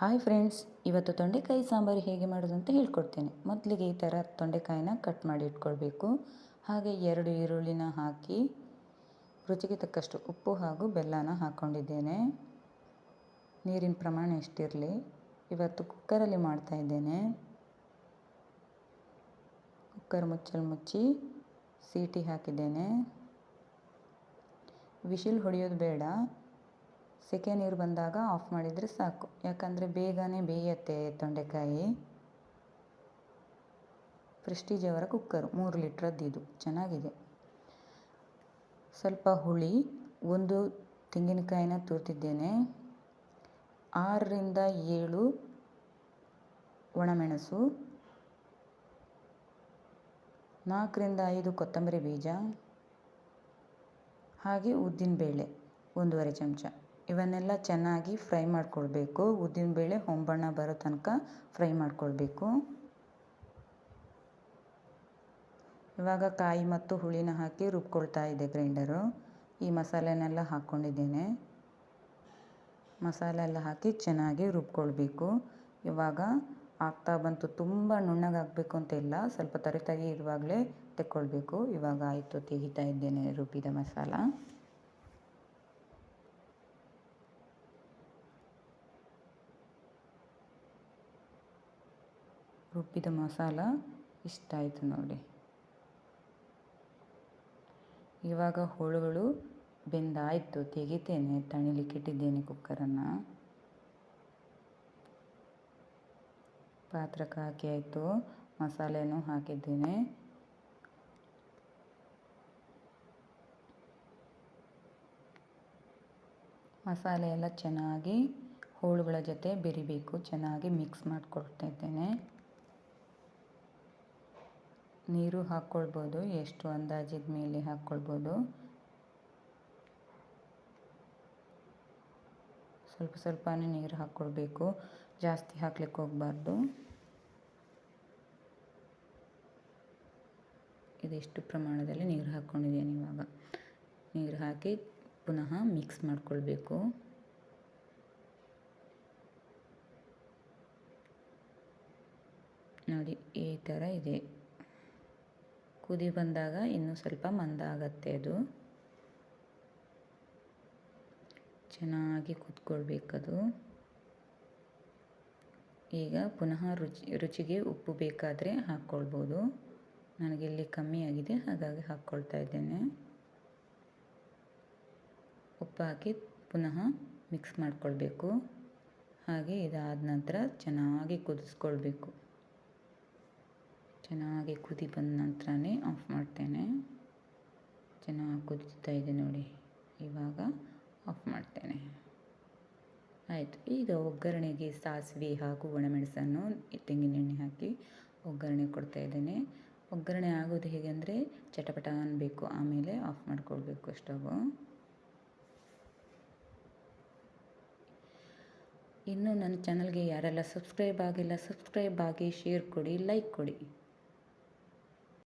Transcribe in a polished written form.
Hi friends, ಇವತ್ತು ತೊಂಡೆಕಾಯಿ ಸಾಂಬಾರು ಹೇಗೆ ಮಾಡೋದು ಅಂತ ಹೇಳ್ಕೊಡ್ತೇನೆ. ಮೊದಲಿಗೆ ಈ ಥರ ತೊಂಡೆಕಾಯಿನ ಕಟ್ ಮಾಡಿ ಇಟ್ಕೊಳ್ಬೇಕು. ಹಾಗೆ 2 ಈರುಳ್ಳಿನ ಹಾಕಿ ರುಚಿಗೆ ತಕ್ಕಷ್ಟು ಉಪ್ಪು ಹಾಗೂ ಬೆಲ್ಲನ ಹಾಕ್ಕೊಂಡಿದ್ದೇನೆ. ನೀರಿನ ಪ್ರಮಾಣ ಎಷ್ಟಿರಲಿ. ಇವತ್ತು ಕುಕ್ಕರಲ್ಲಿ ಮಾಡ್ತಾಯಿದ್ದೇನೆ. ಕುಕ್ಕರ್ ಮುಚ್ಚಿ ಸೀಟಿ ಹಾಕಿದ್ದೇನೆ. ವಿಶಿಲ್ ಹೊಡೆಯೋದು ಬೇಡ. ಸೆಕೆ ನೀರು ಬಂದಾಗ ಆಫ್ ಮಾಡಿದರೆ ಸಾಕು, ಯಾಕಂದರೆ ಬೇಗನೆ ಬೇಯುತ್ತೆ ತೊಂಡೆಕಾಯಿ. ಪ್ರೆಸ್ಟೀಜ್ ಅವರ ಕುಕ್ಕರು, 3 ಲೀಟ್ರದ್ದು ಚೆನ್ನಾಗಿದೆ. ಸ್ವಲ್ಪ ಹುಳಿ, 1 ತೆಂಗಿನಕಾಯಿನ ತುರಿದಿದ್ದೇನೆ. 6ರಿಂದ 7 ಒಣಮೆಣಸು, 4ರಿಂದ 5 ಕೊತ್ತಂಬರಿ ಬೀಜ, ಹಾಗೆ ಉದ್ದಿನಬೇಳೆ 1/2 ಚಮಚ. ಇವನ್ನೆಲ್ಲ ಚೆನ್ನಾಗಿ ಫ್ರೈ ಮಾಡ್ಕೊಳ್ಬೇಕು. ಉದ್ದಿನಬೇಳೆ ಹೊಂಬಣ್ಣ ಬರೋ ತನಕ ಫ್ರೈ ಮಾಡ್ಕೊಳ್ಬೇಕು. ಇವಾಗ ಕಾಯಿ ಮತ್ತು ಹುಳಿನ ಹಾಕಿ ರುಬ್ಕೊಳ್ತಾ ಇದೆ ಗ್ರೈಂಡರು. ಈ ಮಸಾಲೆನೆಲ್ಲ ಹಾಕ್ಕೊಂಡಿದ್ದೇನೆ. ಮಸಾಲೆ ಎಲ್ಲ ಹಾಕಿ ಚೆನ್ನಾಗಿ ರುಬ್ಕೊಳ್ಬೇಕು. ಇವಾಗ ಆಗ್ತಾ ಬಂತು. ತುಂಬ ನುಣ್ಣಗಾಗಬೇಕು ಅಂತಿಲ್ಲ, ಸ್ವಲ್ಪ ತರಿ ಇರುವಾಗಲೇ ತೆಕ್ಕೊಳ್ಬೇಕು. ಇವಾಗ ಆಯಿತು, ತೆಗಿತಾ ಇದ್ದೇನೆ ರುಬ್ಬಿದ ಮಸಾಲ. ರುಬ್ಬಿದ ಮಸಾಲ ಇಷ್ಟ ಆಯಿತು ನೋಡಿ. ಇವಾಗ ಹೋಳುಗಳು ಬೆಂದಾಯಿತು, ತೆಗಿತೇನೆ. ತಣಿಲಿಕ್ಕೆ ಇಟ್ಟಿದ್ದೇನೆ ಕುಕ್ಕರನ್ನು. ಪಾತ್ರಕ್ಕೆ ಹಾಕಿ ಆಯಿತು. ಮಸಾಲೆನೂ ಹಾಕಿದ್ದೇನೆ. ಮಸಾಲೆ ಎಲ್ಲ ಚೆನ್ನಾಗಿ ಹೋಳುಗಳ ಜೊತೆ ಬೆರಿಬೇಕು. ಚೆನ್ನಾಗಿ ಮಿಕ್ಸ್ ಮಾಡಿಕೊಳ್ತಾ ಇದ್ದೇನೆ. ನೀರು ಹಾಕ್ಕೊಳ್ಬೋದು, ಎಷ್ಟು ಅಂದಾಜಿದ ಮೇಲೆ ಹಾಕ್ಕೊಳ್ಬೋದು. ಸ್ವಲ್ಪನೇ ನೀರು ಹಾಕ್ಕೊಳ್ಬೇಕು, ಜಾಸ್ತಿ ಹಾಕ್ಲಿಕ್ಕೆ ಹೋಗಬಾರ್ದು. ಇದೆಷ್ಟು ಪ್ರಮಾಣದಲ್ಲಿ ನೀರು ಹಾಕ್ಕೊಂಡಿದ್ದೇನೆ. ಇವಾಗ ನೀರು ಹಾಕಿ ಪುನಃ ಮಿಕ್ಸ್ ಮಾಡಿಕೊಳ್ಬೇಕು. ನೋಡಿ, ಈ ಥರ ಇದೆ. ಕುದಿ ಬಂದಾಗ ಇನ್ನೂ ಸ್ವಲ್ಪ ಮಂದ ಆಗತ್ತೆ. ಅದು ಚೆನ್ನಾಗಿ ಕುದ್ಕೊಳ್ಬೇಕದು. ಈಗ ಪುನಃ ರುಚಿಗೆ ಉಪ್ಪು ಬೇಕಾದರೆ ಹಾಕ್ಕೊಳ್ಬೋದು. ನನಗಿಲ್ಲಿ ಕಮ್ಮಿ ಆಗಿದೆ, ಹಾಗಾಗಿ ಹಾಕ್ಕೊಳ್ತಾ ಇದ್ದೇನೆ. ಉಪ್ಪು ಹಾಕಿ ಪುನಃ ಮಿಕ್ಸ್ ಮಾಡಿಕೊಳ್ಬೇಕು. ಹಾಗೆ ಇದಾದ ನಂತರ ಚೆನ್ನಾಗಿ ಕುದಿಸ್ಕೊಳ್ಬೇಕು. ಚೆನ್ನಾಗಿ ಕುದಿ ಬಂದ ನಂತರನೇ ಆಫ್ ಮಾಡ್ತೇನೆ. ಚೆನ್ನಾಗಿ ಕುದೀತಾ ಇದೆ ನೋಡಿ. ಇವಾಗ ಆಫ್ ಮಾಡ್ತೇನೆ. ಆಯಿತು. ಈಗ ಒಗ್ಗರಣೆಗೆ ಸಾಸಿವೆ ಹಾಗೂ ಒಣಮೆಣಸನ್ನು ತೆಂಗಿನೆಣ್ಣೆ ಹಾಕಿ ಒಗ್ಗರಣೆ ಕೊಡ್ತಾ ಇದ್ದೇನೆ. ಒಗ್ಗರಣೆ ಆಗೋದು ಹೇಗೆ ಅಂದರೆ ಚಟಪಟ ಅನ್ನಬೇಕು, ಆಮೇಲೆ ಆಫ್ ಮಾಡ್ಕೊಳ್ಬೇಕು ಸ್ಟವ್. ಇನ್ನು ನನ್ನ ಚಾನಲ್ಗೆ ಯಾರೆಲ್ಲ ಸಬ್ಸ್ಕ್ರೈಬ್ ಆಗಿಲ್ಲ, ಸಬ್ಸ್ಕ್ರೈಬ್ ಆಗಿ, ಶೇರ್ ಕೊಡಿ, ಲೈಕ್ ಕೊಡಿ.